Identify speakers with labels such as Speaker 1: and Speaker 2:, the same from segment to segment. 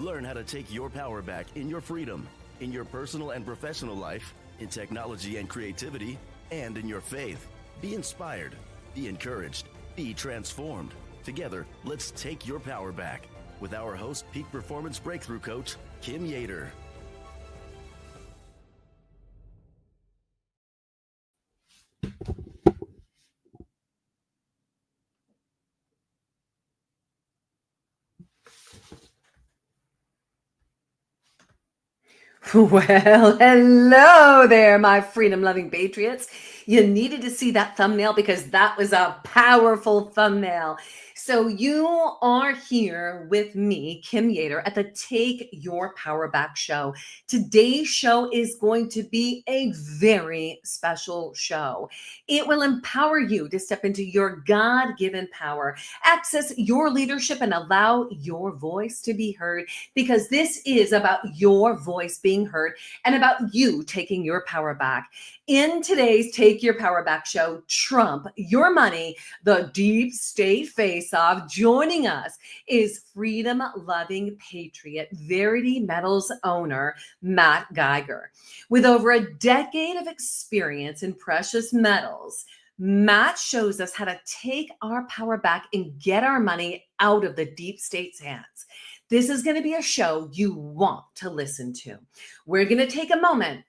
Speaker 1: Learn how to take your power back in your freedom, in your personal and professional life, in technology and creativity, and in your faith. Be inspired, be encouraged, be transformed. Together, let's take your power back with our host, Peak Performance Breakthrough Coach, Kim Yeater.
Speaker 2: Well, hello there, my freedom-loving patriots. You needed to see that thumbnail because that was a powerful thumbnail. So you are here with me, Kim Yeater, at the Take Your Power Back show. Today's show is going to be a very special show. It will empower you to step into your God-given power, access your leadership, and allow your voice to be heard, because this is about your voice being heard and about you taking your power back. In today's Take Your Power Back show, Trump, your money, the deep state face-off, joining us is freedom-loving patriot, Verity Metals owner, Matt Geiger. With over a decade of experience in precious metals, Matt shows us how to take our power back and get our money out of the deep state's hands. This is going to be a show you want to listen to. We're going to take a moment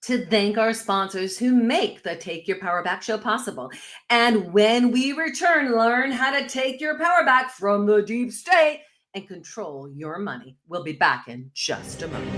Speaker 2: to thank our sponsors who make the Take Your Power Back show possible. And when we return, learn how to take your power back from the deep state and control your money. We'll be back in just a moment.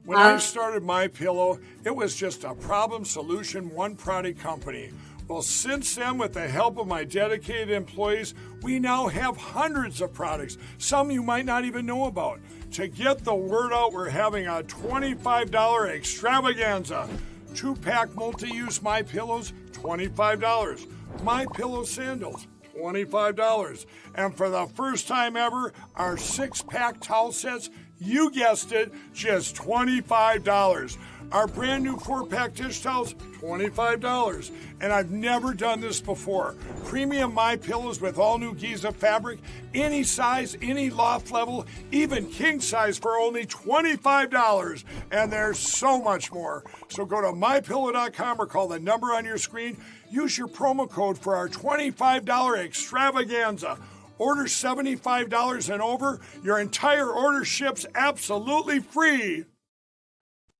Speaker 3: When I started MyPillow, it was just a problem solution, one product company. Well, since then, with the help of my dedicated employees, we now have hundreds of products, some you might not even know about. To get the word out, we're having a $25 extravaganza. 2-pack multi-use MyPillows, $25. MyPillow sandals, $25. And for the first time ever, our 6-pack towel sets, you guessed it, just $25. Our brand new 4-pack dish towels, $25. And I've never done this before. Premium MyPillows with all new Giza fabric, any size, any loft level, even king size for only $25. And there's so much more. So go to MyPillow.com or call the number on your screen. Use your promo code for our $25 extravaganza. Order $75 and over. Your entire order ships absolutely free.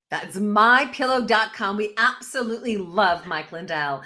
Speaker 2: That's mypillow.com. We absolutely love Mike Lindell.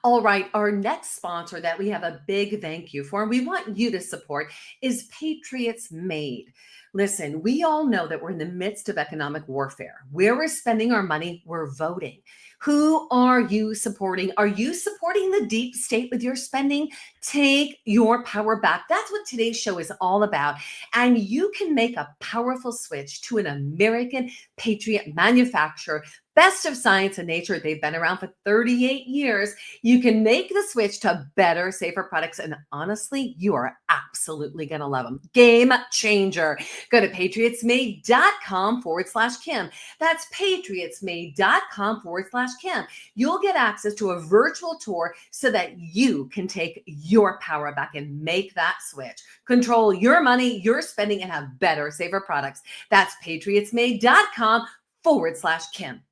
Speaker 2: All right, our next sponsor that we have a big thank you for, and we want you to support, is Patriots Made. Listen, we all know that we're in the midst of economic warfare. Where we're spending our money, we're voting. Who are you supporting? Are you supporting the deep state with your spending? Take your power back. That's what today's show is all about. And you can make a powerful switch to an American patriot manufacturer, best of science and nature. They've been around for 38 years. You can make the switch to better, safer products. And honestly, you are absolutely going to love them. Game changer. Go to patriotsmade.com/Kim. That's patriotsmade.com/Kim. You'll get access to a virtual tour so that you can take your power back and make that switch. Control your money, your spending, and have better, safer products. That's patriotsmade.com/Kim.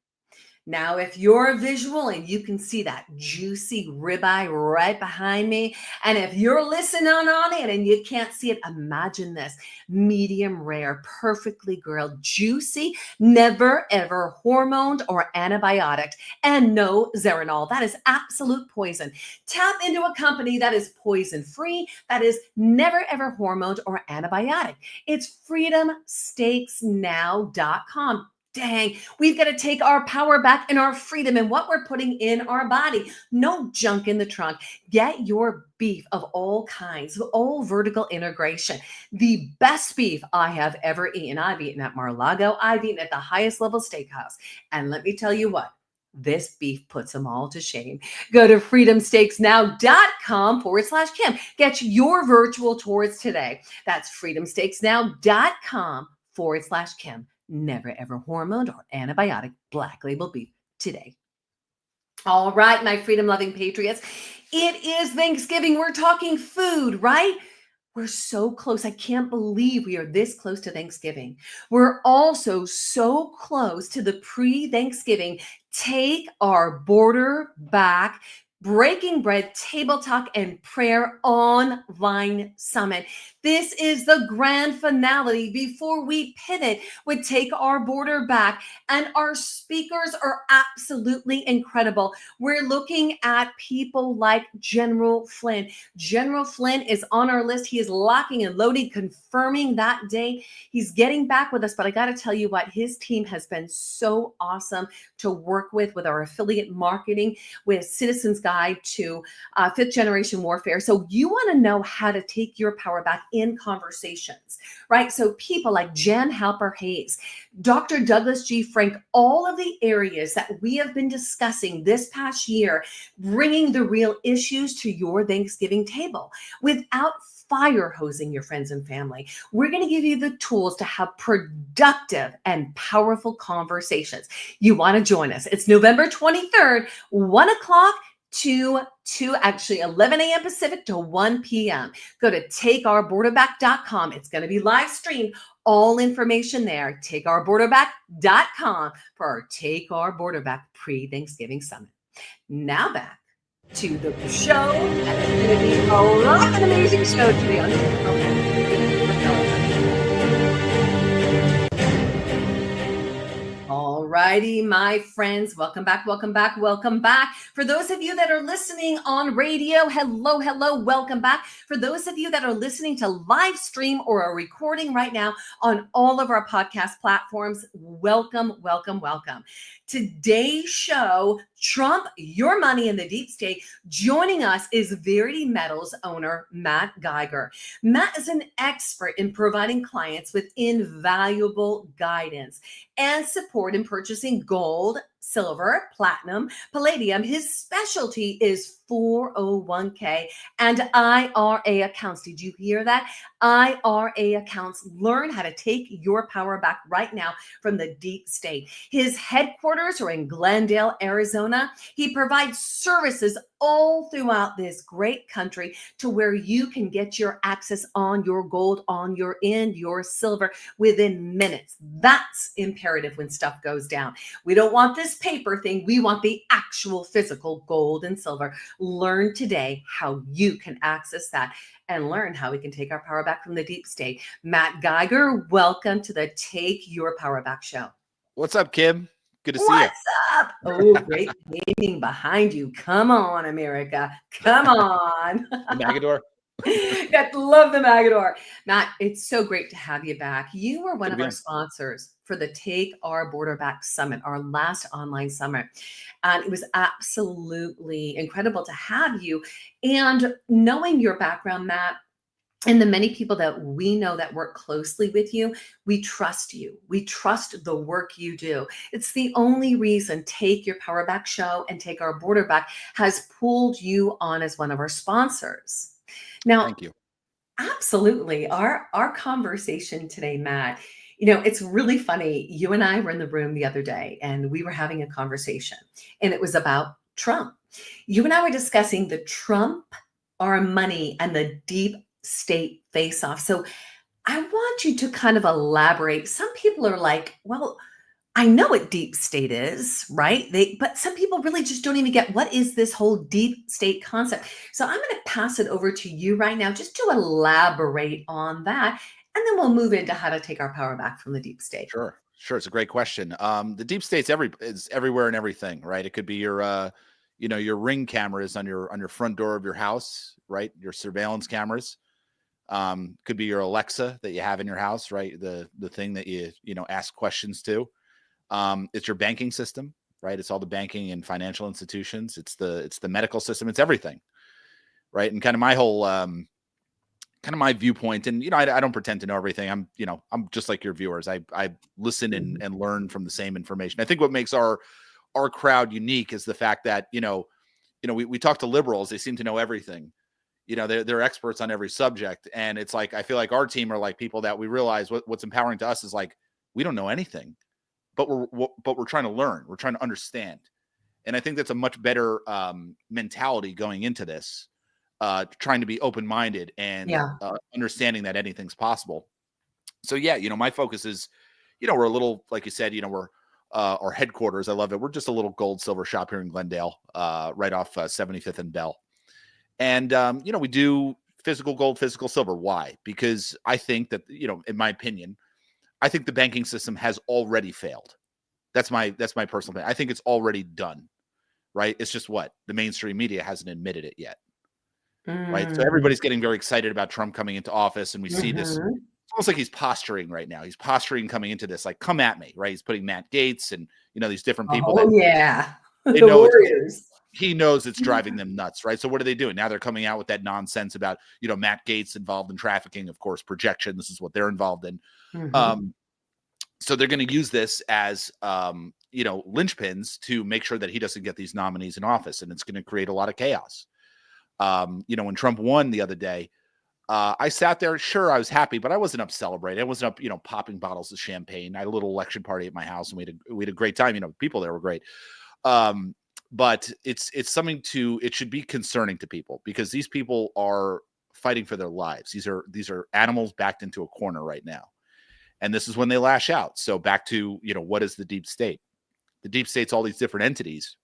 Speaker 2: Now, if you're visual and you can see that juicy ribeye right behind me, and if you're listening on it and you can't see it, imagine this: medium rare, perfectly grilled, juicy, never ever hormoned or antibiotic, and no Zeranol. That is absolute poison. Tap into a company that is poison free, that is never ever hormoned or antibiotic. It's freedomsteaksnow.com. Dang, we've got to take our power back and our freedom and what we're putting in our body. No junk in the trunk. Get your beef of all kinds, all vertical integration. The best beef I have ever eaten. I've eaten at Mar-a-Lago. I've eaten at the highest level steakhouse. And let me tell you what, this beef puts them all to shame. Go to freedomsteaksnow.com/Kim. Get your virtual tours today. That's freedomsteaksnow.com/Kim. Never ever hormoned or antibiotic, black label beef today. All right, my freedom-loving patriots. It is Thanksgiving. We're talking food, right? We're so close. I can't believe we are this close to Thanksgiving. We're also so close to the pre-Thanksgiving Take Our Border Back Breaking Bread Table Talk and Prayer Online Summit. This is the grand finale before we pivot with Take Our Border Back. And our speakers are absolutely incredible. We're looking at people like General Flynn. General Flynn is on our list. He is locking and loading, confirming that day. He's getting back with us, but I got to tell you what, his team has been so awesome to work with our affiliate marketing, with Citizens Guide to Fifth Generation Warfare. So you want to know how to take your power back in conversations, right? So people like Jan Halper Hayes, Dr. Douglas G. Frank, all of the areas that we have been discussing this past year, bringing the real issues to your Thanksgiving table without fire hosing your friends and family. We're going to give you the tools to have productive and powerful conversations. You want to join us. It's November 23rd, 1 o'clock to 11 a.m. Pacific to 1 p.m. Go to takeourborderback.com. It's going to be live streamed. All information there, takeourborderback.com for our Take Our Border Back pre-Thanksgiving Summit. Now back to the show. That's going to be a lot of amazing show today on All righty, my friends, welcome back, welcome back, welcome back. For those of you that are listening on radio, hello, hello, welcome back. For those of you that are listening to live stream or are recording right now on all of our podcast platforms, welcome, welcome, welcome. Today's show, Trump, Your Money in the Deep State. Joining us is Verity Metals owner, Matt Geiger. Matt is an expert in providing clients with invaluable guidance and support in purchasing gold, silver, platinum, palladium. His specialty is 401k and IRA accounts. Did you hear that? IRA accounts. Learn how to take your power back right now from the deep state. His headquarters are in Glendale, Arizona. He provides services all throughout this great country to where you can get your access on your gold, on your your silver within minutes. That's imperative when stuff goes down. We don't want this paper thing. We want the actual physical gold and silver. Learn today how you can access that and learn how we can take our power back from the deep state. Matt Geiger, welcome to the Take Your Power Back show.
Speaker 4: What's up, Kim? Good to see you.
Speaker 2: What's up? Oh, great painting behind you. Come on, America. Come on.
Speaker 4: The Magador.
Speaker 2: I love the Magador. Matt, it's so great to have you back. You were one of our sponsors for the Take Our Border Back Summit, our last online summit. And it was absolutely incredible to have you. And knowing your background, Matt, and the many people that we know that work closely with you, we trust you. We trust the work you do. It's the only reason Take Your Power Back show and Take Our Border Back has pulled you on as one of our sponsors. Now,
Speaker 4: thank you.
Speaker 2: Absolutely. Our conversation today, Matt, it's really funny. You and I were in the room the other day and we were having a conversation and it was about Trump. You and I were discussing the Trump, our money, and the deep state face-off. So I want you to kind of elaborate. Some people are like, well, I know what deep state is, right? But some people really just don't even get what is this whole deep state concept. So I'm going to pass it over to you right now just to elaborate on that. And then we'll move into how to take our power back from the deep state.
Speaker 4: Sure. It's a great question. The deep state's is everywhere and everything, right? It could be your Ring cameras on your front door of your house, right? Your surveillance cameras. Could be your Alexa that you have in your house, right? The thing that you ask questions to. It's your banking system, right? It's all the banking and financial institutions. It's the medical system. It's everything, right? And kind of my whole, kind of my viewpoint, and I don't pretend to know everything. I'm just like your viewers. I listen and learn from the same information. I think what makes our crowd unique is the fact that we talk to liberals. They seem to know everything. They're experts on every subject, and it's like I feel like our team are like people that we realize what's empowering to us is like we don't know anything. But we're trying to learn. We're trying to understand. And I think that's a much better mentality going into this, trying to be open-minded and understanding that anything's possible. So yeah, my focus is, we're a little, like you said, we're our headquarters. I love it. We're just a little gold silver shop here in Glendale, right off 75th and Bell. And, we do physical gold, physical silver. Why? Because I think that, in my opinion, I think the banking system has already failed. That's my personal opinion. I think it's already done, right? It's just the mainstream media hasn't admitted it yet, right? So everybody's getting very excited about Trump coming into office, and we see this. It's almost like he's posturing right now. He's posturing coming into this, like, come at me, right? He's putting Matt Gaetz and, these different people.
Speaker 2: Oh, yeah.
Speaker 4: They know he knows it's driving them nuts, right? So what are they doing? Now they're coming out with that nonsense about, Matt Gaetz involved in trafficking, of course, projection. This is what they're involved in. So they're going to use this as, linchpins to make sure that he doesn't get these nominees in office. And it's going to create a lot of chaos. When Trump won the other day, I sat there. Sure, I was happy, but I wasn't up celebrating. I wasn't up, popping bottles of champagne. I had a little election party at my house, and we had a great time. People there were great. But it's something it should be concerning to people, because these people are fighting for their lives. These are animals backed into a corner right now. And this is when they lash out. So back to, what is the deep state? The deep state's all these different entities,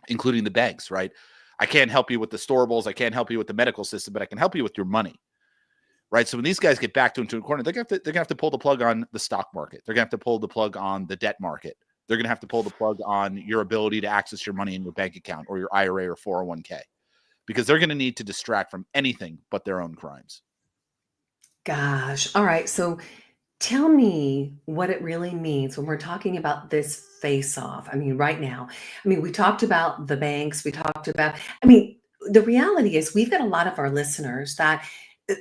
Speaker 4: including the banks, right? I can't help you with the storables. I can't help you with the medical system, but I can help you with your money, right? So when these guys get backed into a corner, they're going to have to pull the plug on the stock market. They're going to have to pull the plug on the debt market. They're going to have to pull the plug on your ability to access your money in your bank account or your IRA or 401k, because they're going to need to distract from anything but their own crimes.
Speaker 2: Gosh. All right. So tell me what it really means when we're talking about this face-off. Right now, we talked about the banks. We talked about, the reality is we've got a lot of our listeners that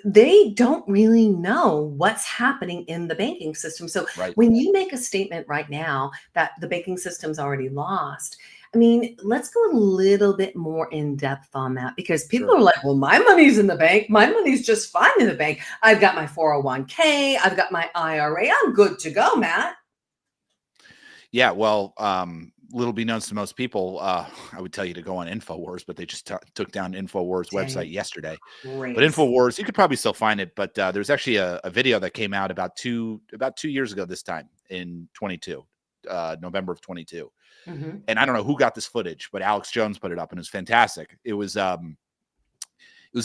Speaker 2: they don't really know what's happening in the banking system. So when you make a statement right now that the banking system's already lost, let's go a little bit more in depth on that, because people are like, well, my money's in the bank. My money's just fine in the bank. I've got my 401k. I've got my IRA. I'm good to go, Matt.
Speaker 4: Yeah, well, little be known to most people, I would tell you to go on InfoWars, but they just took down InfoWars website yesterday.
Speaker 2: Great.
Speaker 4: But InfoWars, you could probably still find it, but there's actually a video that came out about 2 years ago this time in 22, November of 22. And I don't know who got this footage, but Alex Jones put it up, and it was fantastic. It was a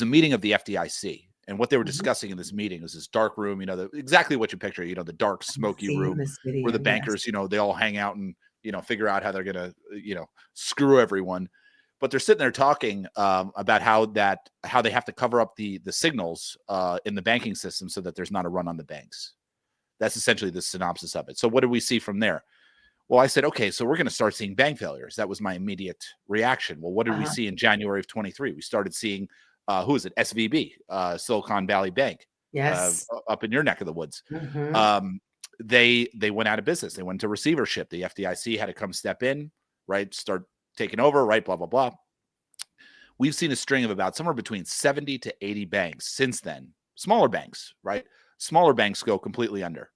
Speaker 4: meeting of the FDIC, and what they were discussing in this meeting was this dark room, exactly what you picture, the dark, smoky room where the bankers, they all hang out and, figure out how they're going to, screw everyone. But they're sitting there talking about how they have to cover up the signals in the banking system so that there's not a run on the banks. That's essentially the synopsis of it. So what did we see from there? Well, I said, okay, so we're going to start seeing bank failures. That was my immediate reaction. Well, what did we see in January of 23? We started seeing, who is it? SVB, Silicon Valley Bank.
Speaker 2: Yes.
Speaker 4: Up in your neck of the woods. They went out of business. They went to receivership. The FDIC had to come step in, right? Start taking over, right? Blah, blah, blah. We've seen a string of about somewhere between 70 to 80 banks since then. Smaller banks, right? Smaller banks go completely under.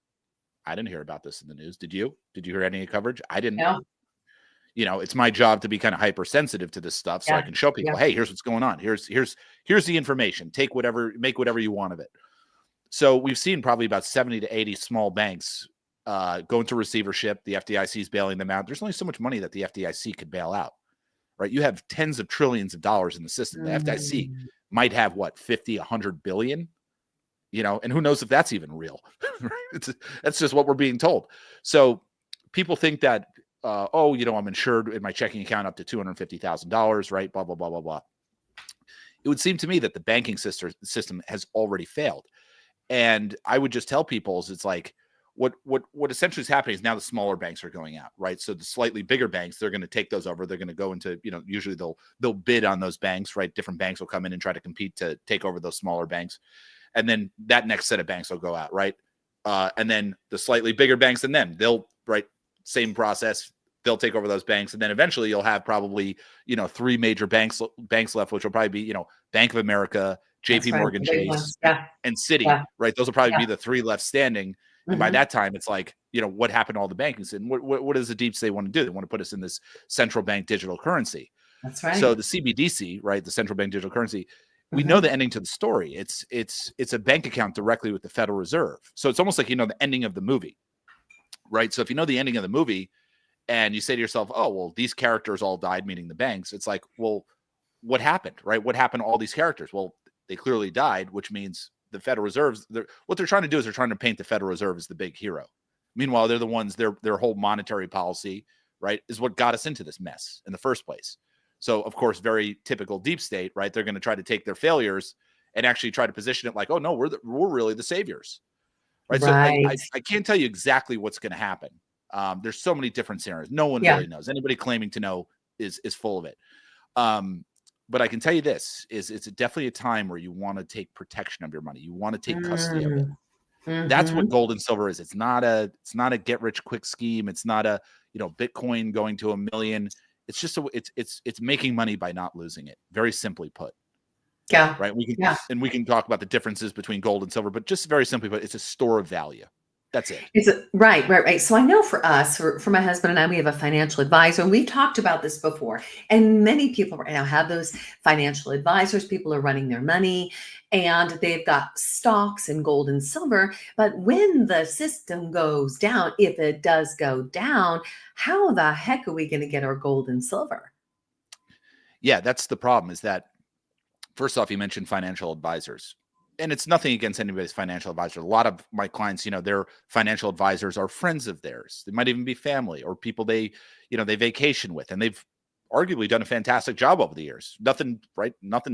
Speaker 4: I didn't hear about this in the news. Did you? Did you hear any coverage? I didn't. No. It's my job to be kind of hypersensitive to this stuff, so I can show people, hey, here's what's going on. Here's the information. Make whatever you want of it. So we've seen probably about 70 to 80 small banks go into receivership. The FDIC is bailing them out. There's only so much money that the FDIC could bail out, right? You have tens of trillions of dollars in the system. The FDIC might have 50, 100 billion. And who knows if that's even real. That's just what we're being told. So people think that, I'm insured in my checking account up to $250,000, right? Blah, blah, blah, blah, blah. It would seem to me that the banking system has already failed. And I would just tell people it's like, what essentially is happening is now the smaller banks are going out, right? So the slightly bigger banks, they're going to take those over. They're going to go into, usually they'll bid on those banks, right? Different banks will come in and try to compete to take over those smaller banks. And then that next set of banks will go out, right? And then the slightly bigger banks than them, they'll, right, same process. They'll take over those banks. And then eventually you'll have probably, 3 major banks left, which will probably be, Bank of America, JP Morgan Chase, and Citi, right? Those will probably be the 3 left standing. And by that time, it's like, what happened to all the banks? And what does the deep state want to do? They want to put us in this central bank digital currency.
Speaker 2: That's right.
Speaker 4: So the CBDC, right, the central bank digital currency, we know the ending to the story. It's a bank account directly with the Federal Reserve. So it's almost like, the ending of the movie, right? So if you know the ending of the movie and you say to yourself, oh, well, these characters all died, meaning the banks, it's like, well, what happened, right? What happened to all these characters? Well, they clearly died, which means the Federal Reserves, what they're trying to do is they're trying to paint the Federal Reserve as the big hero. Meanwhile, they're the ones, their whole monetary policy, right, is what got us into this mess in the first place. So, of course, very typical deep state, right? They're going to try to take their failures and actually try to position it like, oh, no, we're really the saviors, right? So I can't tell you exactly what's going to happen. There's so many different scenarios. No one really knows. Anybody claiming to know is full of it. But I can tell you this, it's definitely a time where you want to take protection of your money. You want to take custody of it. That's what gold and silver is. It's not a get rich quick scheme. It's not a, Bitcoin going to 1 million. It's just it's making money by not losing it. Very simply put.
Speaker 2: Yeah.
Speaker 4: Right. We can talk about the differences between gold and silver, but just very simply put, it's a store of value. That's it.
Speaker 2: Right. So I know for us, for my husband and I, we have a financial advisor, and we've talked about this before. And many people right now have those financial advisors. People are running their money, and they've got stocks and gold and silver. But when the system goes down, if it does go down, how the heck are we going to get our gold and silver?
Speaker 4: Yeah, that's the problem. Is that first off, you mentioned financial advisors. And it's nothing against anybody's financial advisor. A lot of my clients, their financial advisors are friends of theirs. They might even be family or people they vacation with, and they've arguably done a fantastic job over the years. Nothing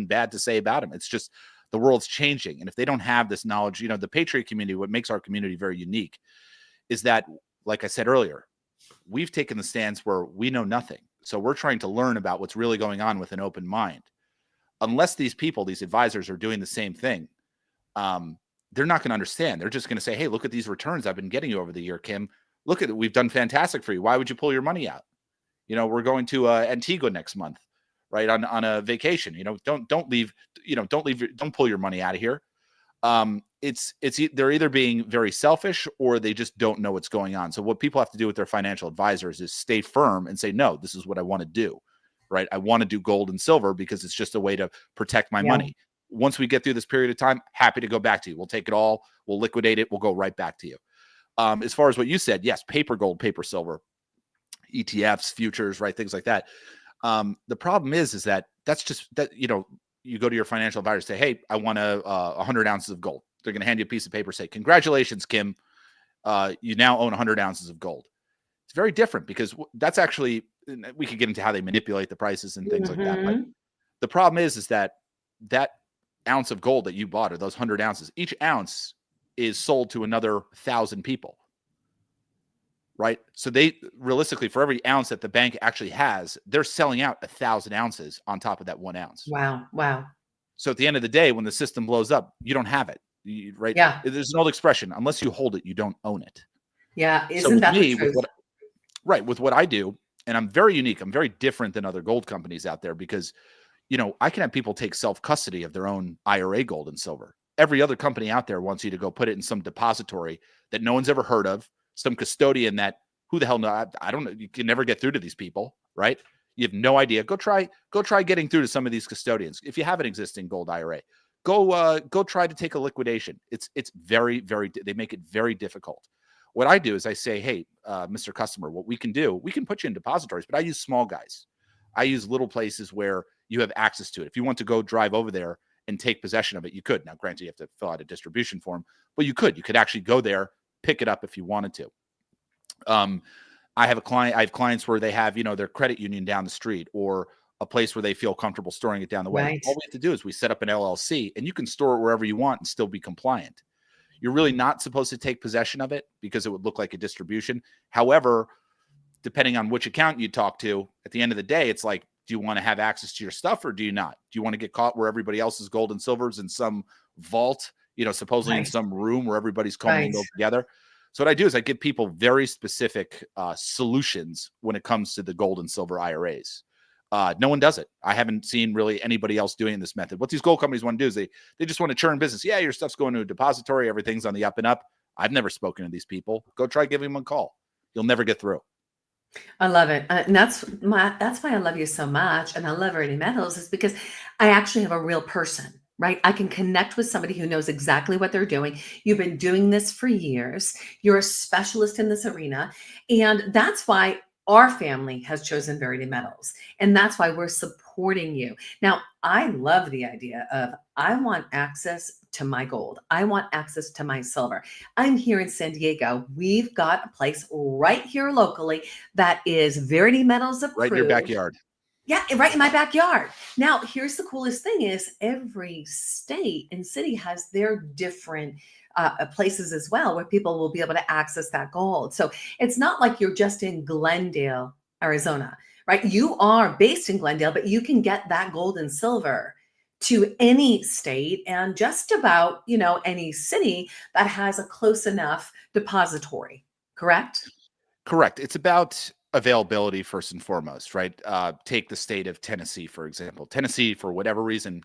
Speaker 4: bad to say about them. It's just the world's changing. And if they don't have this knowledge, the Patriot community, what makes our community very unique is that, like I said earlier, we've taken the stance where we know nothing. So we're trying to learn about what's really going on with an open mind. Unless these advisors are doing the same thing, they're not going to understand. They're just going to say, hey, look at these returns I've been getting you over the year, Kim. Look at it. We've done fantastic for you. Why would you pull your money out? We're going to Antigua next month, right? On a vacation, don't pull your money out of here. They're either being very selfish or they just don't know what's going on. So what people have to do with their financial advisors is stay firm and say, no, this is what I want to do, right? I want to do gold and silver because it's just a way to protect my money. Once we get through this period of time, happy to go back to you. We'll take it all. We'll liquidate it. We'll go right back to you. As far as what you said, yes, paper gold, paper silver, ETFs, futures, right? Things like that. The problem is that that's just that, you go to your financial advisor, say, hey, I want 100 ounces of gold. They're going to hand you a piece of paper, say, congratulations, Kim. You now own 100 ounces of gold. It's very different because that's actually, we could get into how they manipulate the prices and things like that. But the problem is that ounce of gold that you bought, or those 100 ounces, each ounce is sold to another 1,000 people, right? So they realistically, for every ounce that the bank actually has, they're selling out 1,000 ounces on top of that 1 ounce.
Speaker 2: Wow.
Speaker 4: So at the end of the day, when the system blows up, you don't have it, right?
Speaker 2: Yeah.
Speaker 4: There's an old expression: unless you hold it, you don't own it.
Speaker 2: Yeah, isn't that the truth?
Speaker 4: With what I do, and I'm very unique. I'm very different than other gold companies out there because I can have people take self-custody of their own IRA gold and silver. Every other company out there wants you to go put it in some depository that no one's ever heard of, some custodian that who the hell knows? I don't know. You can never get through to these people, right? You have no idea. Go try getting through to some of these custodians. If you have an existing gold IRA, go try to take a liquidation. It's very, very, they make it very difficult. What I do is I say, hey, Mr. Customer, what we can do, we can put you in depositories, but I use small guys. I use little places where you have access to it. If you want to go drive over there and take possession of it, you could. Now, granted, you have to fill out a distribution form, but you could actually go there, pick it up if you wanted to. I have clients where they have, their credit union down the street or a place where they feel comfortable storing it down the way.
Speaker 2: Right.
Speaker 4: All we have to do is we set up an LLC and you can store it wherever you want and still be compliant. You're really not supposed to take possession of it because it would look like a distribution. However, depending on which account you talk to, at the end of the day, it's like, do you want to have access to your stuff or do you not? Do you want to get caught where everybody else's gold and silver's in some vault, supposedly in some room where everybody's commingled together? So what I do is I give people very specific solutions when it comes to the gold and silver IRAs. No one does it. I haven't seen really anybody else doing this method. What these gold companies want to do is they just want to churn business. Yeah, your stuff's going to a depository. Everything's on the up and up. I've never spoken to these people. Go try giving them a call. You'll never get through.
Speaker 2: I love it. And that's why I love you so much. And I love Verity Metals is because I actually have a real person, right? I can connect with somebody who knows exactly what they're doing. You've been doing this for years. You're a specialist in this arena. And that's why our family has chosen Verity Metals. And that's why we're supporting you. Now, I love the idea of I want access to my gold. I want access to my silver. I'm here in San Diego. We've got a place right here locally that is Verity Metals approved.
Speaker 4: Right in your backyard.
Speaker 2: Yeah, right in my backyard. Now, here's the coolest thing is every state and city has their different places as well where people will be able to access that gold. So it's not like you're just in Glendale, Arizona, right? You are based in Glendale, but you can get that gold and silver to any state and just about, any city that has a close enough depository, correct?
Speaker 4: Correct. It's about availability first and foremost, right? Take the state of Tennessee, for example. Tennessee, for whatever reason,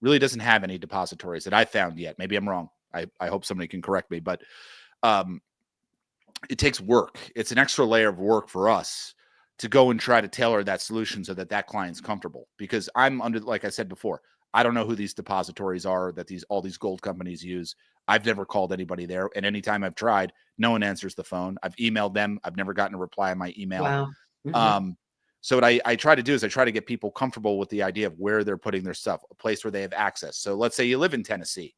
Speaker 4: really doesn't have any depositories that I found yet. Maybe I'm wrong. I hope somebody can correct me, but it takes work. It's an extra layer of work for us to go and try to tailor that solution so that client's comfortable. Because I'm under, like I said before, I don't know who these depositories are that all these gold companies use. I've never called anybody there. And anytime I've tried, no one answers the phone. I've emailed them. I've never gotten a reply on my email.
Speaker 2: Wow. Mm-hmm.
Speaker 4: So what I try to do is I try to get people comfortable with the idea of where they're putting their stuff, a place where they have access. So let's say you live in Tennessee.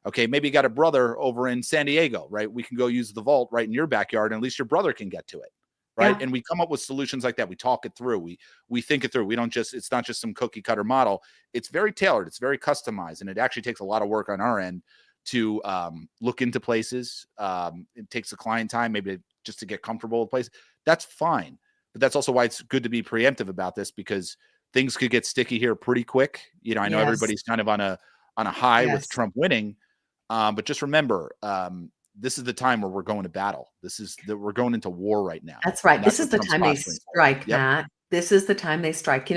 Speaker 4: Okay, maybe you got a brother over in San Diego, right? We can go use the vault right in your backyard, and at least your brother can get to it, right? Yeah. And we come up with solutions like that. We talk it through. We think it through. We don't just, it's not just some cookie cutter model. It's very tailored. It's very customized, and it actually takes a lot of work on our end to look into places. It takes the client time, maybe just to get comfortable with places. That's fine, but that's also why it's good to be preemptive about this, because things could get sticky here pretty quick. I know everybody's kind of on a high with Trump winning. But just remember, this is the time where we're going to battle. We're going into war right now.
Speaker 2: That's right. This is the time they strike, Matt. This is the time they strike.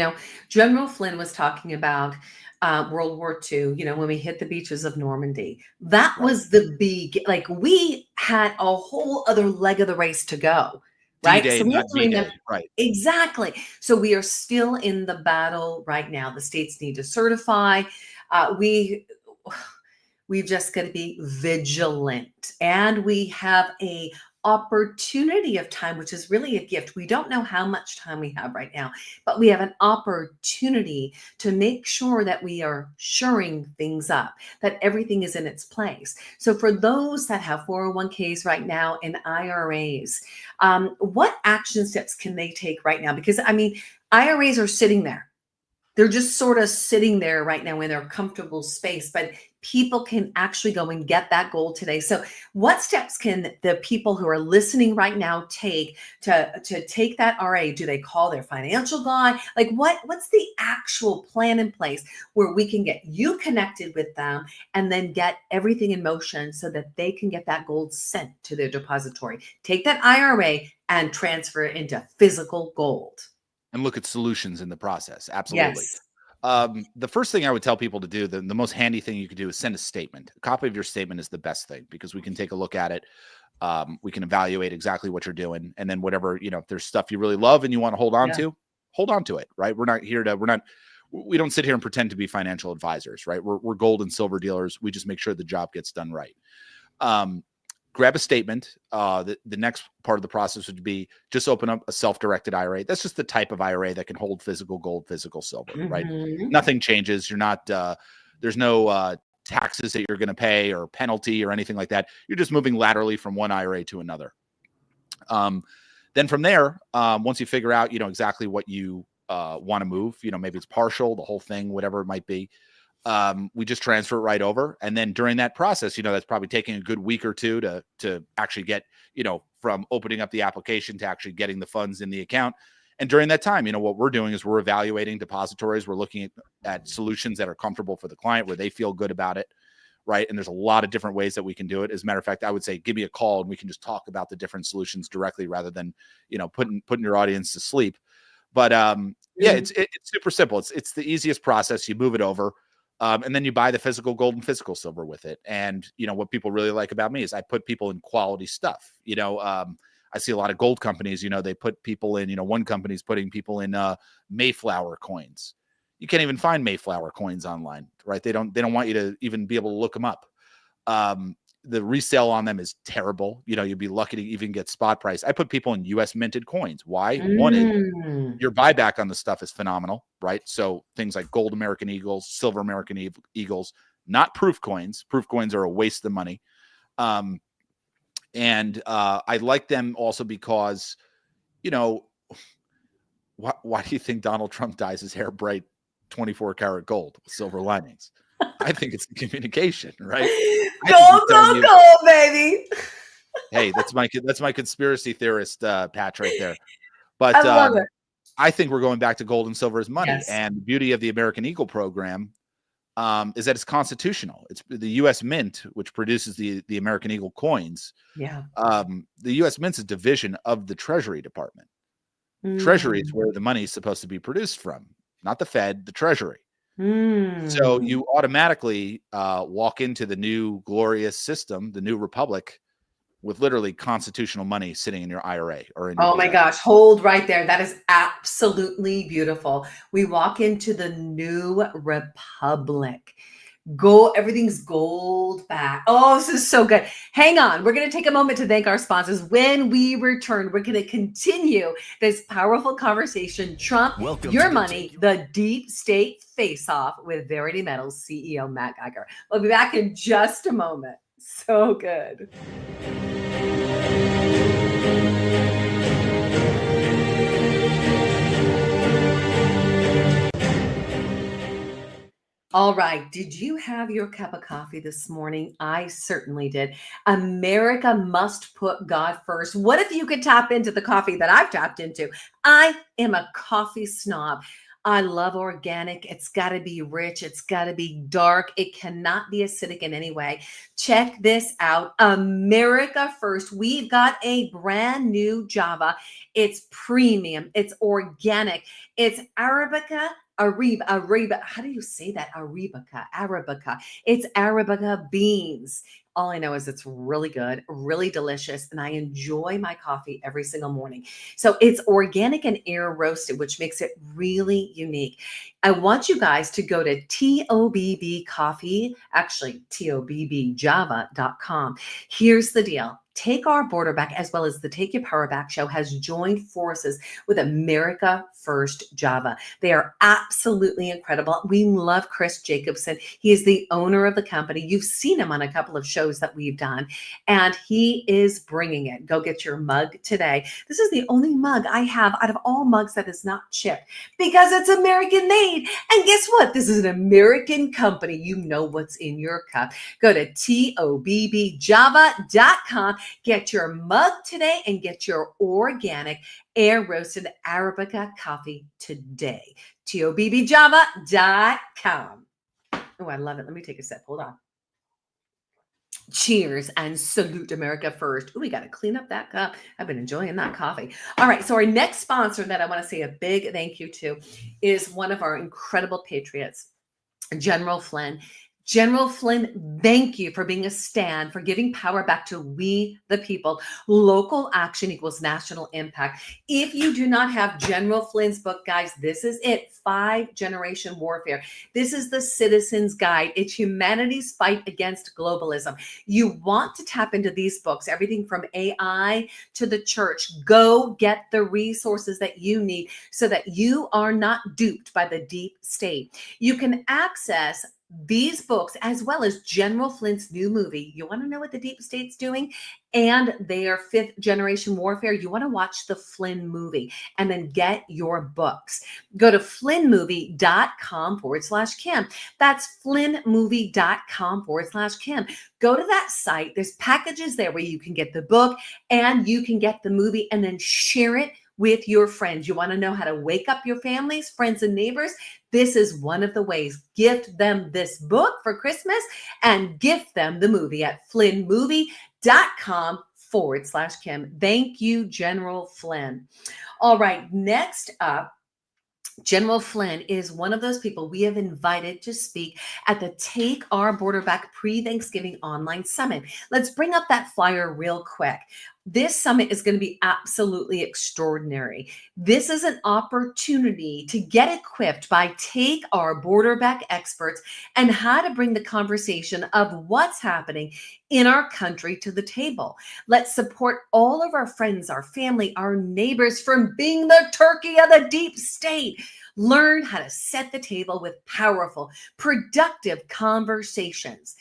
Speaker 2: General Flynn was talking about World War II, when we hit the beaches of Normandy. That was the big, we had a whole other leg of the race to go. Right.
Speaker 4: D-Day,
Speaker 2: so we
Speaker 4: not D-Day. Right.
Speaker 2: Exactly. So we are still in the battle right now. The states need to certify. We've just got to be vigilant, and we have a opportunity of time, which is really a gift. We don't know how much time we have right now, but we have an opportunity to make sure that we are shoring things up, that everything is in its place. So for those that have 401ks right now and IRAs, what action steps can they take right now? Because IRAs are sitting there. They're just sort of sitting there right now in their comfortable space, but people can actually go and get that gold today. So what steps can the people who are listening right now take to take that RA? Do they call their financial guy? What's the actual plan in place where we can get you connected with them and then get everything in motion so that they can get that gold sent to their depository? Take that IRA and transfer it into physical gold.
Speaker 4: And look at solutions in the process. Absolutely.
Speaker 2: Yes.
Speaker 4: The first thing I would tell people to do, the most handy thing you could do is send a statement. A copy of your statement is the best thing, because we can take a look at it. We can evaluate exactly what you're doing. And then whatever, if there's stuff you really love and you want to hold on to it, right? We don't sit here and pretend to be financial advisors, right? We're gold and silver dealers. We just make sure the job gets done right. Grab a statement. The next part of the process would be just open up a self-directed IRA. That's just the type of IRA that can hold physical gold, physical silver, right? Nothing changes. You're not, there's no taxes that you're going to pay or penalty or anything like that. You're just moving laterally from one IRA to another. Then from there, once you figure out, exactly what you want to move, maybe it's partial, the whole thing, whatever it might be. We just transfer it right over. And then during that process, that's probably taking a good week or two to actually get, from opening up the application to actually getting the funds in the account. And during that time, what we're doing is we're evaluating depositories. We're looking at solutions that are comfortable for the client, where they feel good about it. Right. And there's a lot of different ways that we can do it. As a matter of fact, I would say, give me a call and we can just talk about the different solutions directly, rather than, putting your audience to sleep. But it's super simple. It's the easiest process. You move it over. And then you buy the physical gold and physical silver with it. And, what people really like about me is I put people in quality stuff. I see a lot of gold companies, they put people in, one company's putting people in Mayflower coins. You can't even find Mayflower coins online, right? They don't want you to even be able to look them up. The resale on them is terrible. You'd be lucky to even get spot price. I put people in US minted coins. Why? One is your buyback on the stuff is phenomenal, right? So things like gold American Eagles, silver American Eagles, not proof coins. Proof coins are a waste of money. And I like them also because, why do you think Donald Trump dyes his hair bright 24 karat gold with silver linings? I think it's the communication, right?
Speaker 2: Gold, baby.
Speaker 4: Hey, that's my conspiracy theorist patch right there. But
Speaker 2: I love it.
Speaker 4: I think we're going back to gold and silver as money.
Speaker 2: Yes.
Speaker 4: And the beauty of the American Eagle program is that it's constitutional. It's the U.S. Mint, which produces the American Eagle coins.
Speaker 2: Yeah.
Speaker 4: The U.S. Mint's a division of the Treasury Department. Treasury is where the money is supposed to be produced from, not the Fed, the Treasury. So you automatically walk into the new glorious system, the new republic, with literally constitutional money sitting in your IRA or in your
Speaker 2: Oh my gosh, hold right there. That is absolutely beautiful. We walk into the new republic. Everything's gold back. Oh, this is so good. Hang on. We're going to take a moment to thank our sponsors. When we return, we're going to continue this powerful conversation. Trump, your money, the deep state face-off with Verity Metals CEO Matt Geiger. We'll be back in just a moment. So good. All right. Did you have your cup of coffee this morning? I certainly did. America must put God first. What if you could tap into the coffee that I've tapped into? I am a coffee snob. I love organic. It's got to be rich. It's got to be dark. It cannot be acidic in any way. Check this out. America First. We've got a brand new Java. It's premium. It's organic. It's Arabica. Arabica. How do you say that? Arabica. It's Arabica beans. All I know is it's really good, really delicious, and I enjoy my coffee every single morning. So it's organic and air roasted, which makes it really unique. I want you guys to go to tobbjava.com. Here's the deal. Take Our Border Back, as well as the Take Your Power Back show, has joined forces with America First Java. They are absolutely incredible. We love Chris Jacobson. He is the owner of the company. You've seen him on a couple of shows that we've done, and he is bringing it. Go get your mug today. This is the only mug I have out of all mugs that is not chipped because it's American made. And guess what? This is an American company. You know what's in your cup. Go to tobbjava.com. Get your mug today and get your organic air roasted Arabica coffee today. tobbjava.com. Oh, I love it. Let me take a sip. Hold on. Cheers and salute America first. Oh, we got to clean up that cup. I've been enjoying that coffee. All right. So our next sponsor that I want to say a big thank you to is one of our incredible patriots, General Flynn. General Flynn, thank you for being a stand, for giving power back to we, the people. Local action equals national impact. If you do not have General Flynn's book, guys, this is it. 5-Generation Warfare. This is the Citizen's Guide. It's humanity's fight against globalism. You want to tap into these books, everything from AI to the church. Go get the resources that you need so that you are not duped by the deep state. You can access these books, as well as General Flynn's new movie. You want to know what the deep state's doing? And their 5th-Generation Warfare. You want to watch the Flynn movie and then get your books. Go to flynnmovie.com/Kim. That's flynnmovie.com/Kim. Go to that site. There's packages there where you can get the book and you can get the movie and then share it with your friends. You want to know how to wake up your families, friends, and neighbors? This is one of the ways. Gift them this book for Christmas and gift them the movie at flynnmovie.com/Kim. Thank you, General Flynn. All right, next up, General Flynn is one of those people we have invited to speak at the Take Our Border Back pre-Thanksgiving online summit. Let's bring up that flyer real quick. This summit is going to be absolutely extraordinary. This is an opportunity to get equipped by Take Our Border Back experts and how to bring the conversation of what's happening in our country to the table. Let's support all of our friends, our family, our neighbors from being the turkey of the deep state. Learn how to set the table with powerful, productive conversations.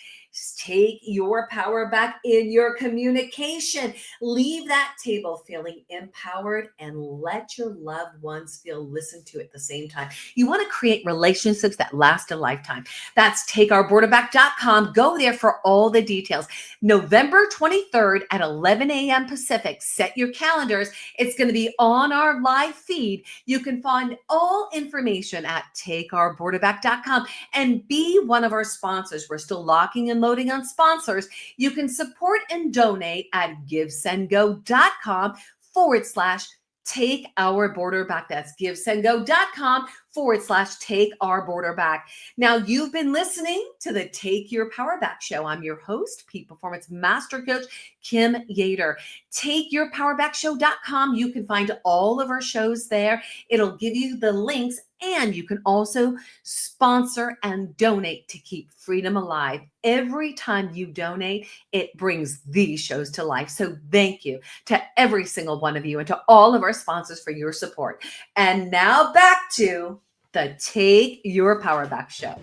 Speaker 2: Take your power back in your communication. Leave that table feeling empowered and let your loved ones feel listened to at the same time. You want to create relationships that last a lifetime. That's takeourborderback.com. Go there for all the details. November 23rd at 11 a.m. Pacific. Set your calendars. It's going to be on our live feed. You can find all information at takeourborderback.com and be one of our sponsors. We're still locking and loading on sponsors. You can support and donate at givesendgo.com/Take Our Border Back. That's givesendgo.com/Take Our Border Back. Now, you've been listening to the Take Your Power Back show. I'm your host, Peak Performance Master Coach, Kim Yeater. takeyourpowerbackshow.com. You can find all of our shows there. It'll give you the links, and you can also sponsor and donate to keep freedom alive. Every time you donate, it brings these shows to life. So thank you to every single one of you and to all of our sponsors for your support. And now back to the Take Your Power Back show.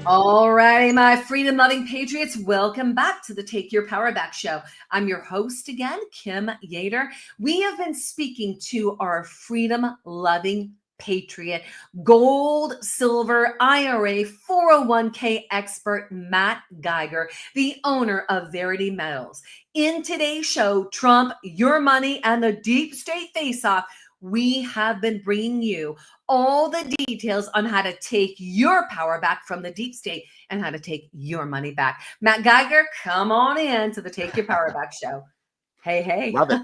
Speaker 2: All righty, my freedom-loving patriots, welcome back to the Take Your Power Back show. I'm your host again, Kim Yeater. We have been speaking to our freedom-loving patriot, gold, silver, IRA, 401k expert, Matt Geiger, the owner of Verity Metals. In today's show, Trump, Your Money, and the Deep State Face-Off, we have been bringing you all the details on how to take your power back from the deep state and how to take your money back. Matt Geiger, come on in to the Take Your Power Back show. Hey, hey.
Speaker 4: Love it.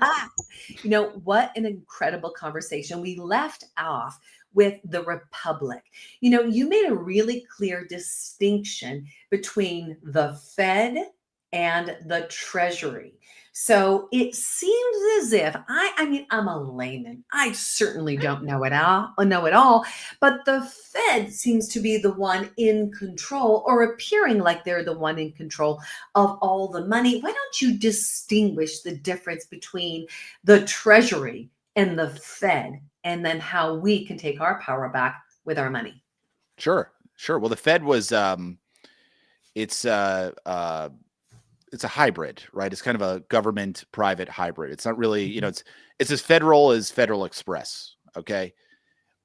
Speaker 2: You know, what an incredible conversation. We left off with the Republic. You know, you made a really clear distinction between the Fed and the Treasury. So it seems as if I mean, I'm a layman. I certainly don't know it all, but the Fed seems to be the one in control, or appearing like they're the one in control of all the money. Why don't you distinguish the difference between the Treasury and the Fed, and then how we can take our power back with our money?
Speaker 4: Sure. Well, the Fed was, it's a hybrid, right? It's kind of a government-private hybrid. It's not really, it's as federal as Federal Express. Okay.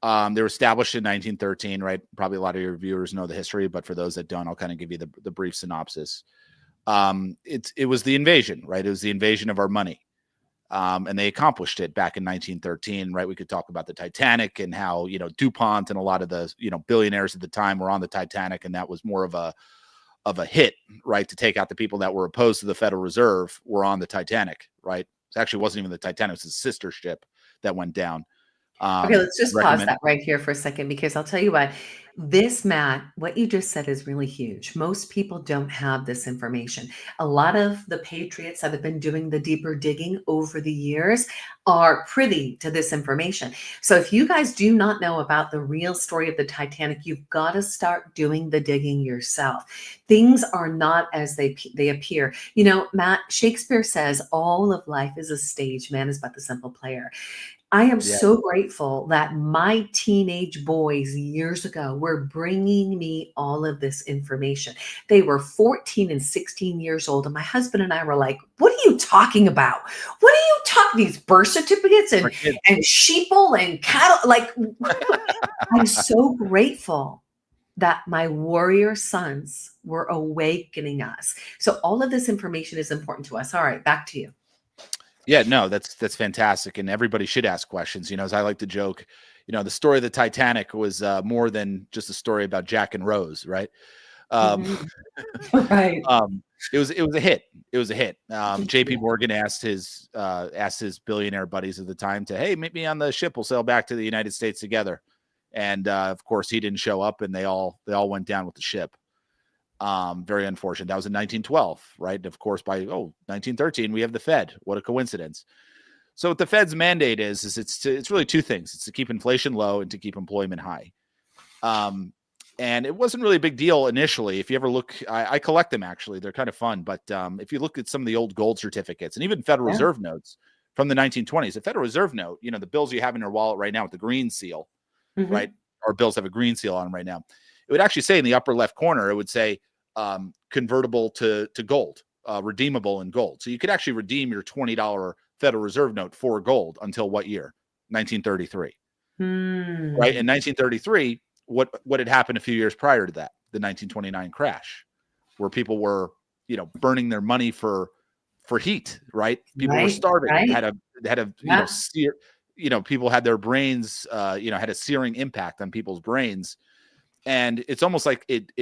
Speaker 4: They were established in 1913, right? Probably a lot of your viewers know the history, but for those that don't, I'll kind of give you the brief synopsis. It was the invasion, right? It was the invasion of our money. And they accomplished it back in 1913, right? We could talk about the Titanic and how, DuPont and a lot of the, billionaires at the time were on the Titanic, and that was more of a hit, right? To take out the people that were opposed to the Federal Reserve were on the Titanic, right? It actually wasn't even the Titanic, it was a sister ship that went down.
Speaker 2: Okay, let's just pause that right here for a second, because I'll tell you what, Matt, what you just said is really huge. Most people don't have this information. A lot of the patriots that have been doing the deeper digging over the years are privy to this information. So if you guys do not know about the real story of the Titanic, you've got to start doing the digging yourself. Things are not as they appear. Matt, Shakespeare says all of life is a stage, man is but the simple player. I am so grateful that my teenage boys years ago were bringing me all of this information. They were 14 and 16 years old. And my husband and I were like, what are you talking about? What are you talking? These birth certificates and sheeple and cattle. Like, I'm so grateful that my warrior sons were awakening us. So all of this information is important to us. All right, back to you.
Speaker 4: Yeah, no, that's fantastic. And everybody should ask questions. As I like to joke, the story of the Titanic was more than just a story about Jack and Rose, right?
Speaker 2: Right.
Speaker 4: It was a hit. It was a hit. JP Morgan asked his billionaire buddies at the time to, hey, meet me on the ship. We'll sail back to the United States together. And of course he didn't show up, and they all went down with the ship. Very unfortunate. That was in 1912, right? Of course, by 1913, we have the Fed. What a coincidence. So what the Fed's mandate is it's really two things. It's to keep inflation low and to keep employment high. And it wasn't really a big deal initially. If you ever look, I collect them actually. They're kind of fun. But if you look at some of the old gold certificates and even Federal Reserve notes from the 1920s, a Federal Reserve note, the bills you have in your wallet right now with the green seal, right? Our bills have a green seal on them right now. It would actually say in the upper left corner, it would say convertible to gold, redeemable in gold. So you could actually redeem your $20 Federal Reserve note for gold until what year? 1933. Right? In 1933, what had happened a few years prior to that? The 1929 crash, where people were, burning their money for heat, right? People were starving. Right. People had their brains, had a searing impact on people's brains. And it's almost like it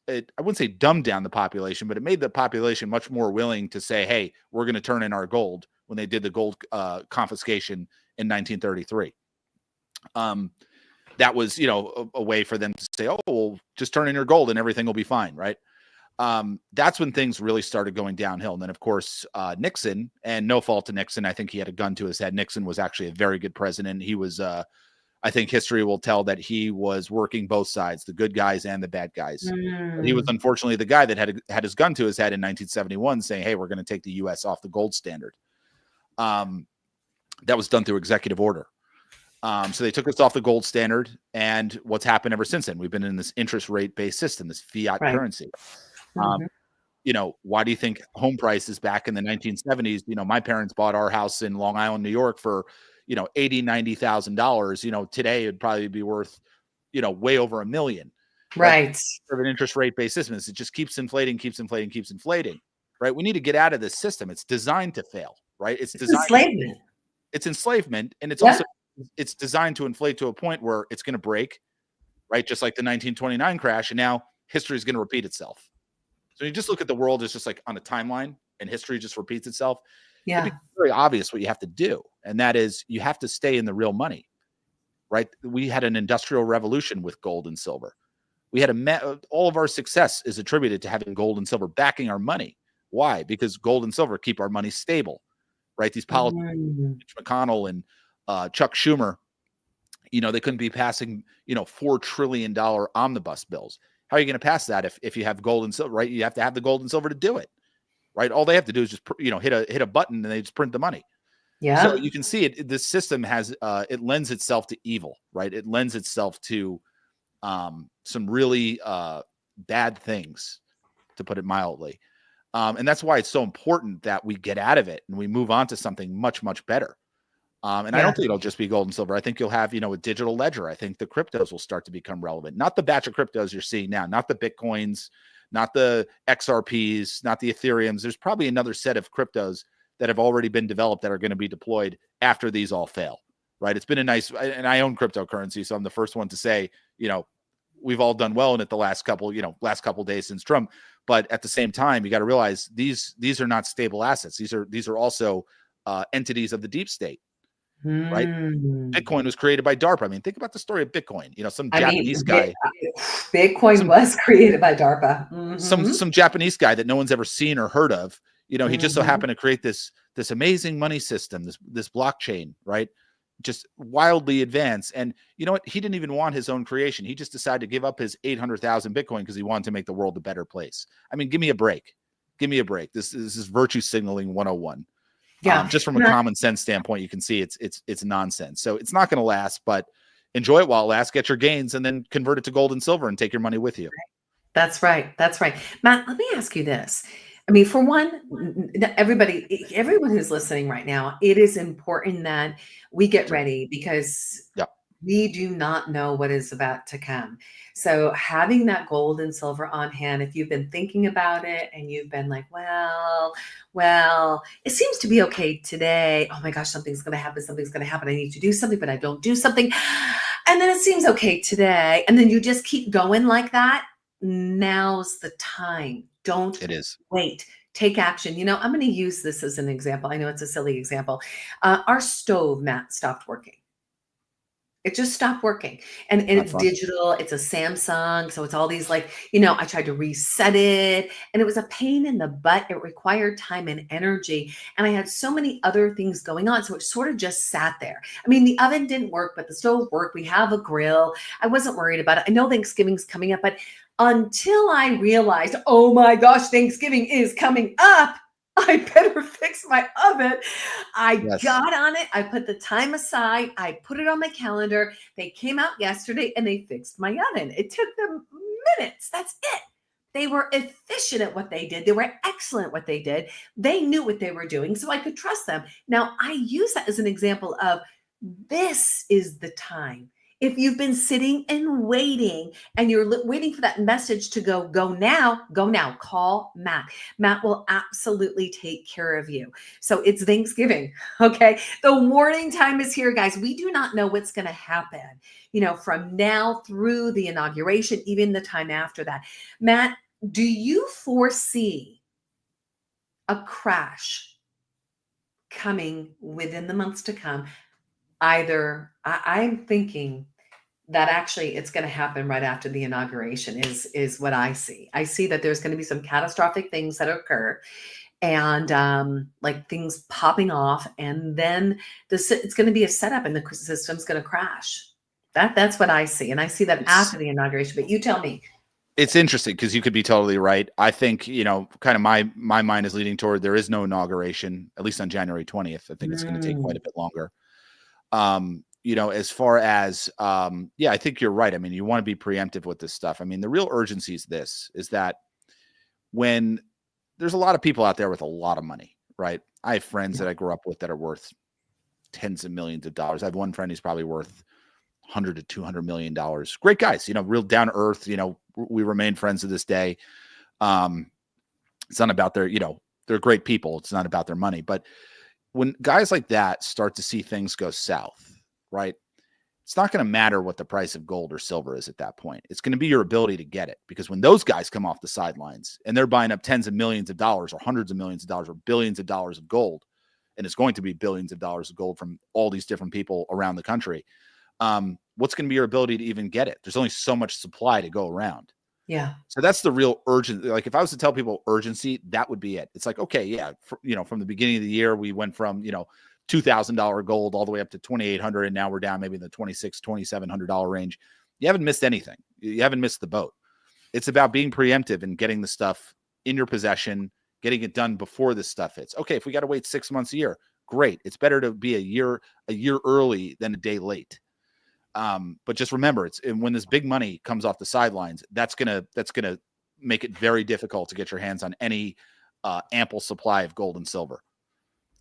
Speaker 4: I wouldn't say dumbed down the population, but it made the population much more willing to say, hey, we're going to turn in our gold when they did the gold confiscation in 1933. That was, a way for them to say, oh, well, just turn in your gold and everything will be fine, right? That's when things really started going downhill. And then, of course, Nixon, and no fault to Nixon, I think he had a gun to his head. Nixon was actually a very good president. He was, I think history will tell that he was working both sides, the good guys and the bad guys. He was unfortunately the guy that had his gun to his head in 1971 saying, hey, we're going to take the U.S. off the gold standard. That was done through executive order. So they took us off the gold standard, and what's happened ever since then? We've been in this interest rate based system, this fiat currency. Why do you think home prices back in the 1970s, my parents bought our house in Long Island, New York for, $80,000-$90,000. Today it'd probably be worth, way over $1 million.
Speaker 2: Right.
Speaker 4: For an interest rate based system, it just keeps inflating, right? We need to get out of this system. It's designed to fail, right? It's enslavement. It's enslavement. And it's also, it's designed to inflate to a point where it's going to break, right? Just like the 1929 crash. And now history is going to repeat itself. So you just look at the world as just like on a timeline, and history just repeats itself. Yeah. It's very obvious what you have to do. And that is, you have to stay in the real money, right? We had an industrial revolution with gold and silver. We had all of our success is attributed to having gold and silver backing our money. Why? Because gold and silver keep our money stable, right? These politicians, Mitch McConnell and Chuck Schumer, they couldn't be passing, $4 trillion omnibus bills. How are you going to pass that if you have gold and silver, right? You have to have the gold and silver to do it, right? All they have to do is just, hit a button and they just print the money. Yeah. So you can see it. This system has, it lends itself to evil, right? It lends itself to some really bad things, to put it mildly. And that's why it's so important that we get out of it and we move on to something much, much better. And I don't think it'll just be gold and silver. I think you'll have, a digital ledger. I think the cryptos will start to become relevant. Not the batch of cryptos you're seeing now, not the Bitcoins, not the XRPs, not the Ethereums. There's probably another set of cryptos that have already been developed that are going to be deployed after these all fail, right? It's been and I own cryptocurrency, so I'm the first one to say, we've all done well in it the last couple days since Trump. But at the same time, you got to realize these are not stable assets. These are also entities of the deep state. Right? Bitcoin was created by DARPA. I mean, think about the story of Bitcoin. Some Japanese guy.
Speaker 2: Bitcoin was created by DARPA.
Speaker 4: Some Japanese guy that no one's ever seen or heard of. He just so happened to create this amazing money system, this blockchain, right? Just wildly advanced. And you know what? He didn't even want his own creation. He just decided to give up his 800,000 Bitcoin because he wanted to make the world a better place. I mean, give me a break. This is virtue signaling 101. Yeah, just from a common sense standpoint, you can see it's nonsense. So it's not going to last, but enjoy it while it lasts, get your gains, and then convert it to gold and silver and take your money with you.
Speaker 2: That's right. Matt, let me ask you this. I mean, for one, everyone who's listening right now, it is important that we get ready because we do not know what is about to come. So having that gold and silver on hand, if you've been thinking about it and you've been like, well, it seems to be okay today. Oh my gosh, something's going to happen. I need to do something, but I don't do something. And then it seems okay today. And then you just keep going like that. Now's the time. Don't
Speaker 4: It is.
Speaker 2: wait. Take action. You know, I'm going to use this as an example. I know it's a silly example. Our stove, Matt, stopped working. It just stopped working. And
Speaker 4: Not
Speaker 2: it's
Speaker 4: fun.
Speaker 2: digital. It's a Samsung. So it's all these like, you know, I tried to reset it and it was a pain in the butt. It required time and energy. And I had so many other things going on. So it sort of just sat there. I mean, the oven didn't work, but the stove worked. We have a grill. I wasn't worried about it. I know Thanksgiving's coming up, but until I realized, oh my gosh, Thanksgiving is coming up, I better fix my oven. I
Speaker 4: Yes.
Speaker 2: got on it. I put the time aside. I put it on my calendar. They came out yesterday and they fixed my oven. It took them minutes. That's it. They were efficient at what they did. They were excellent at what they did. They knew what they were doing, so I could trust them. Now, I use that as an example of this is the time. If you've been sitting and waiting and you're waiting for that message to go now, call Matt. Matt will absolutely take care of you. So it's Thanksgiving. Okay. The warning time is here, guys. We do not know what's going to happen, you know, from now through the inauguration, even the time after that. Matt, do you foresee a crash coming within the months to come? Either I'm thinking that actually it's going to happen right after the inauguration is what I see. I see that there's going to be some catastrophic things that occur and like things popping off, and then it's going to be a setup and the system's going to crash. That's what I see. And I see that after the inauguration, but you tell me.
Speaker 4: It's interesting because you could be totally right. I think, you know, kind of my mind is leaning toward there is no inauguration, at least on January 20th. I think it's going to take quite a bit longer. You know, as far as, I think you're right. I mean, you want to be preemptive with this stuff. I mean, the real urgency is that when there's a lot of people out there with a lot of money, right? I have friends that I grew up with that are worth tens of millions of dollars. I have one friend who's probably worth $100 to $200 million. Great guys, you know, real down to earth, you know, we remain friends to this day. It's not about their, you know, they're great people. It's not about their money. But when guys like that start to see things go south, right? It's not going to matter what the price of gold or silver is at that point. It's going to be your ability to get it, because when those guys come off the sidelines and they're buying up tens of millions of dollars or hundreds of millions of dollars or billions of dollars of gold, and it's going to be billions of dollars of gold from all these different people around the country, what's going to be your ability to even get it? There's only so much supply to go around.
Speaker 2: Yeah.
Speaker 4: So that's the real urgent. Like if I was to tell people urgency, that would be it. It's like, okay, yeah, you know, from the beginning of the year, we went from, you know, $2,000 gold all the way up to $2,800. And now we're down maybe in the $2,600, $2,700 range. You haven't missed anything. You haven't missed the boat. It's about being preemptive and getting the stuff in your possession, getting it done before this stuff hits. Okay. If we got to wait 6 months a year, great. It's better to be a year early than a day late. But just remember, when this big money comes off the sidelines, that's gonna make it very difficult to get your hands on any ample supply of gold and silver.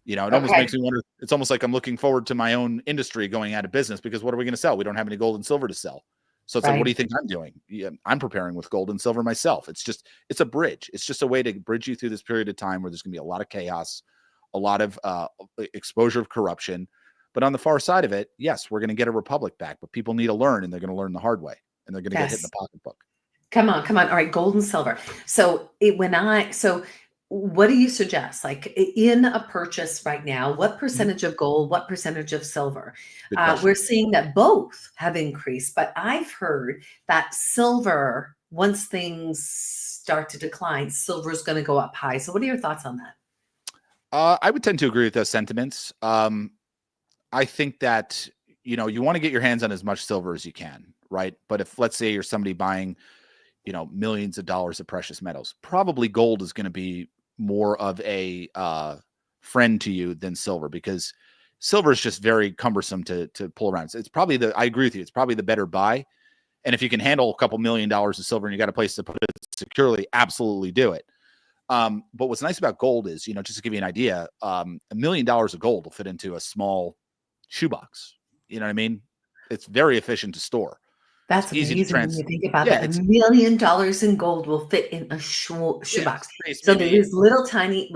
Speaker 4: You know, it almost makes me wonder. It's almost like I'm looking forward to my own industry going out of business, because what are we going to sell? We don't have any gold and silver to sell. So it's like, what do you think I'm doing? Yeah, I'm preparing with gold and silver myself. It's a bridge. It's just a way to bridge you through this period of time where there's going to be a lot of chaos, a lot of exposure of corruption. But on the far side of it, yes, we're going to get a republic back, but people need to learn, and they're going to learn the hard way, and they're going to get hit in the pocketbook.
Speaker 2: Come on. All right. Gold and silver. So what do you suggest? Like in a purchase right now, what percentage of gold, what percentage of silver? We're seeing that both have increased, but I've heard that silver, once things start to decline, silver is going to go up high. So what are your thoughts on that?
Speaker 4: I would tend to agree with those sentiments. I think that, you know, you want to get your hands on as much silver as you can, right? But if, let's say, you're somebody buying, you know, millions of dollars of precious metals, probably gold is going to be more of a friend to you than silver, because silver is just very cumbersome to pull around. So it's probably I agree with you. It's probably the better buy. And if you can handle a couple $1 million of silver and you got a place to put it securely, absolutely do it. But what's nice about gold is, you know, just to give you an idea, $1 million of gold will fit into a small shoebox. You know what I mean? It's very efficient to store.
Speaker 2: That's
Speaker 4: easy
Speaker 2: amazing when you think about
Speaker 4: that.
Speaker 2: $1 million in gold will fit in a shoebox. So there's little tiny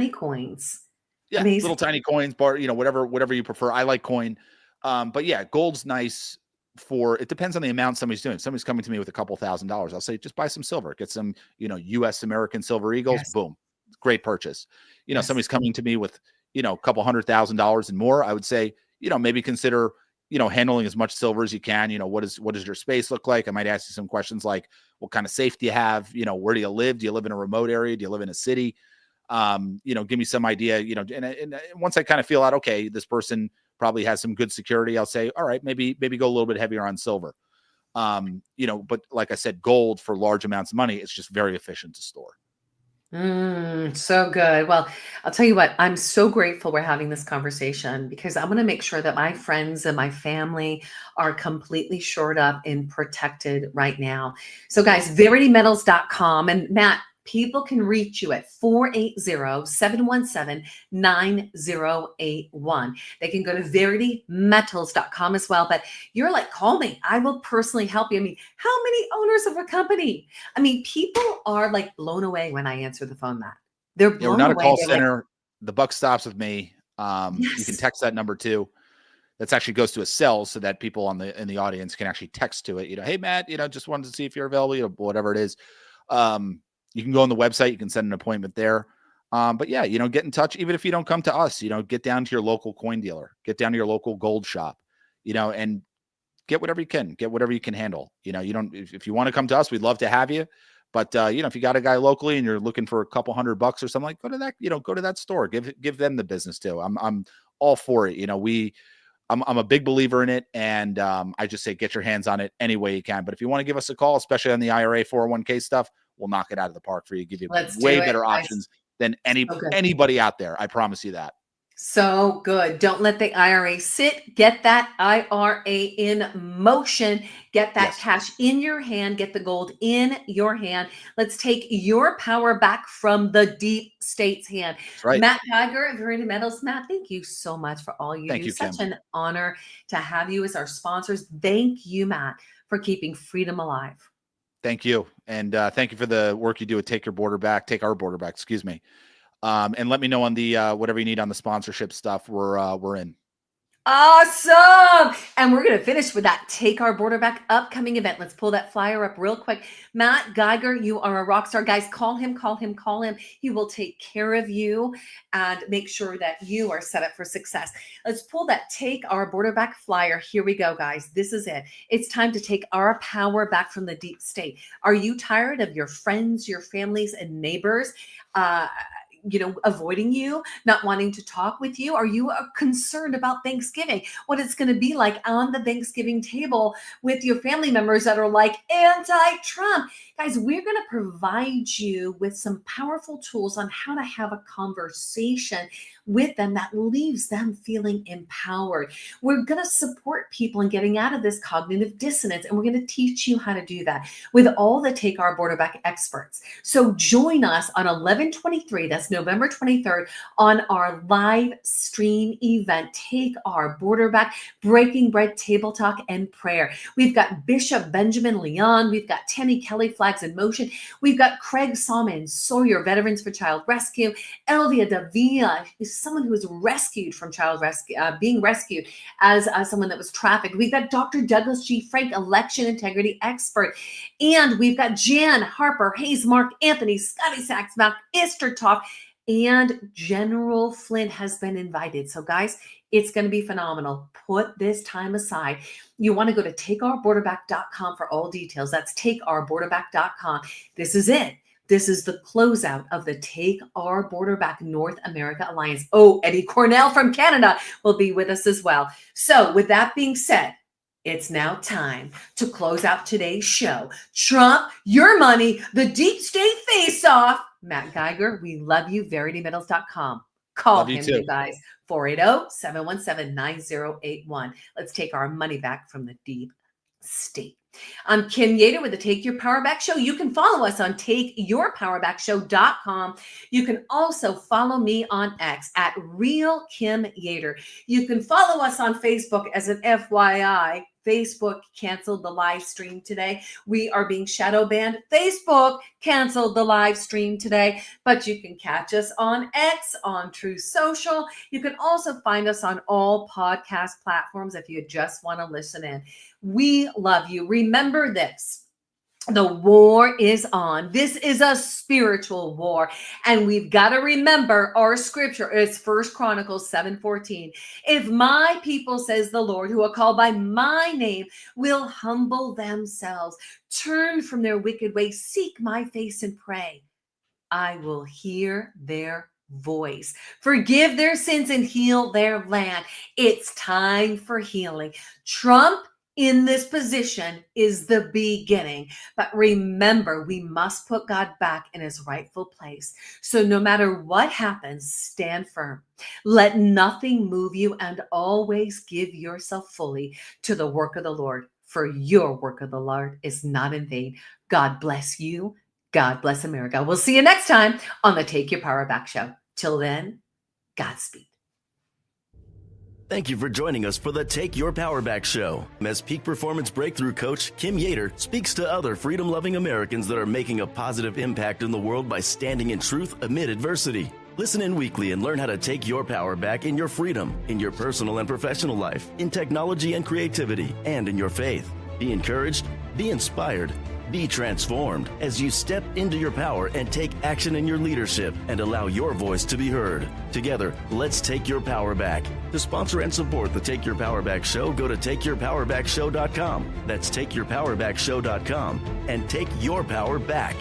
Speaker 2: coins.
Speaker 4: Yeah, amazing. Little tiny coins, bar, you know, whatever you prefer. I like coin. But yeah, gold's nice. it depends on the amount somebody's doing. If somebody's coming to me with a couple $1,000s, I'll say, just buy some silver, get some, US American silver eagles,
Speaker 2: Yes.
Speaker 4: boom, great purchase.
Speaker 2: Yes.
Speaker 4: Somebody's coming to me with, a couple $100,000 and more. I would say, maybe consider, handling as much silver as you can. What does your space look like? I might ask you some questions like, what kind of safe do you have? Where do you live? Do you live in a remote area? Do you live in a city? Give me some idea, and once I kind of feel out, okay, this person probably has some good security, I'll say, all right, maybe go a little bit heavier on silver. But like I said, gold for large amounts of money, it's just very efficient to store.
Speaker 2: So good. Well, I'll tell you what, I'm so grateful we're having this conversation because I'm going to make sure that my friends and my family are completely shored up and protected right now. So guys, veritymetals.com, and Matt, people can reach you at 480-717-9081. They can go to veritymetals.com as well. But you're like, call me. I will personally help you. I mean, how many owners of a company? I mean, people are like blown away when I answer the phone, Matt. They're blown
Speaker 4: we're not
Speaker 2: away.
Speaker 4: a call
Speaker 2: They're
Speaker 4: center. Like, the buck stops with me. You can
Speaker 2: yes.
Speaker 4: text that number too. That's actually goes to a cell so that people in the audience can actually text to it. Hey Matt, just wanted to see if you're available, whatever it is. You can go on the website, you can send an appointment there. But yeah, get in touch. Even if you don't come to us, get down to your local coin dealer, get down to your local gold shop, and get whatever you can, handle. If you want to come to us, we'd love to have you. But if you got a guy locally and you're looking for a couple $100 or something, like go to that, go to that store, give them the business too. I'm all for it. I'm a big believer in it. And I just say, get your hands on it any way you can. But if you want to give us a call, especially on the IRA 401k stuff, we'll knock it out of the park for you. Give you way better options than anybody out there. I promise you that.
Speaker 2: So good. Don't let the IRA sit. Get that IRA in motion. Get that cash in your hand. Get the gold in your hand. Let's take your power back from the deep state's hand.
Speaker 4: That's right.
Speaker 2: Matt Geiger of Verity Metals. Matt, thank you so much for all you do.
Speaker 4: Thank you,
Speaker 2: Such
Speaker 4: Kim.
Speaker 2: an honor to have you as our sponsors. Thank you, Matt, for keeping freedom alive.
Speaker 4: Thank you. And thank you for the work you do at Take Our Border Back, excuse me. And let me know on the whatever you need on the sponsorship stuff. We're in.
Speaker 2: Awesome. And we're going to finish with that Take Our Border Back upcoming event. Let's pull that flyer up real quick. Matt Geiger, you are a rock star. Guys, call him. He will take care of you and make sure that you are set up for success. Let's pull that Take Our Border Back flyer. Here we go, guys. This is it. It's time to take our power back from the deep state. Are you tired of your friends, your families, and neighbors avoiding you, not wanting to talk with you? Are you concerned about Thanksgiving? What it's going to be like on the Thanksgiving table with your family members that are like anti-Trump? Guys, we're going to provide you with some powerful tools on how to have a conversation with them that leaves them feeling empowered. We're going to support people in getting out of this cognitive dissonance, and we're going to teach you how to do that with all the Take Our Border Back experts. So join us on 11/23, that's November 23rd, on our live stream event, Take Our Border Back, Breaking Bread Table Talk and Prayer. We've got Bishop Benjamin Leon. We've got Tammy Kelly, Flags in Motion. We've got Craig Salmon, Sawyer, Veterans for Child Rescue. Elvia Davila is someone who was rescued from child rescue, being rescued as someone that was trafficked. We've got Dr. Douglas G. Frank, election integrity expert. And we've got Jan, Harper, Hayes, Mark, Anthony, Scotty Sachs, Mark Istertalk, and General Flynn has been invited. So guys, it's going to be phenomenal. Put this time aside. You want to go to takeourborderback.com for all details. That's takeourborderback.com. This is it. This is the closeout of the Take Our Border Back North America Alliance. Oh, Eddie Cornell from Canada will be with us as well. So with that being said, it's now time to close out today's show. Trump, your money, the deep state face-off. Matt Geiger, we love you. VerityMetals.com. Call him, you guys. 480-717-9081. Let's take our money back from the deep state. I'm Kim Yeater with the Take Your Power Back Show. You can follow us on takeyourpowerbackshow.com. You can also follow me on X at Real Kim Yeater. You can follow us on Facebook. As an FYI, Facebook canceled the live stream today. We are being shadow banned. Facebook canceled the live stream today, but you can catch us on X, on True Social. You can also find us on all podcast platforms if you just want to listen in. We love you. Remember this. The war is on. This is a spiritual war. And we've got to remember our scripture is 1 Chronicles 7:14. If my people, says the Lord, who are called by my name, will humble themselves, turn from their wicked ways, seek my face and pray, I will hear their voice, forgive their sins and heal their land. It's time for healing. Trump in this position is the beginning. But remember, we must put God back in his rightful place. So no matter what happens, stand firm. Let nothing move you, and always give yourself fully to the work of the Lord. For your work of the Lord is not in vain. God bless you. God bless America. We'll see you next time on the Take Your Power Back Show. Till then, Godspeed.
Speaker 1: Thank you for joining us for the Take Your Power Back Show. As Peak Performance Breakthrough Coach Kim Yeater speaks to other freedom-loving Americans that are making a positive impact in the world by standing in truth amid adversity. Listen in weekly and learn how to take your power back in your freedom, in your personal and professional life, in technology and creativity, and in your faith. Be encouraged, be inspired, be transformed as you step into your power and take action in your leadership and allow your voice to be heard. Together, let's take your power back. To sponsor and support the Take Your Power Back Show, go to takeyourpowerbackshow.com. That's takeyourpowerbackshow.com and take your power back.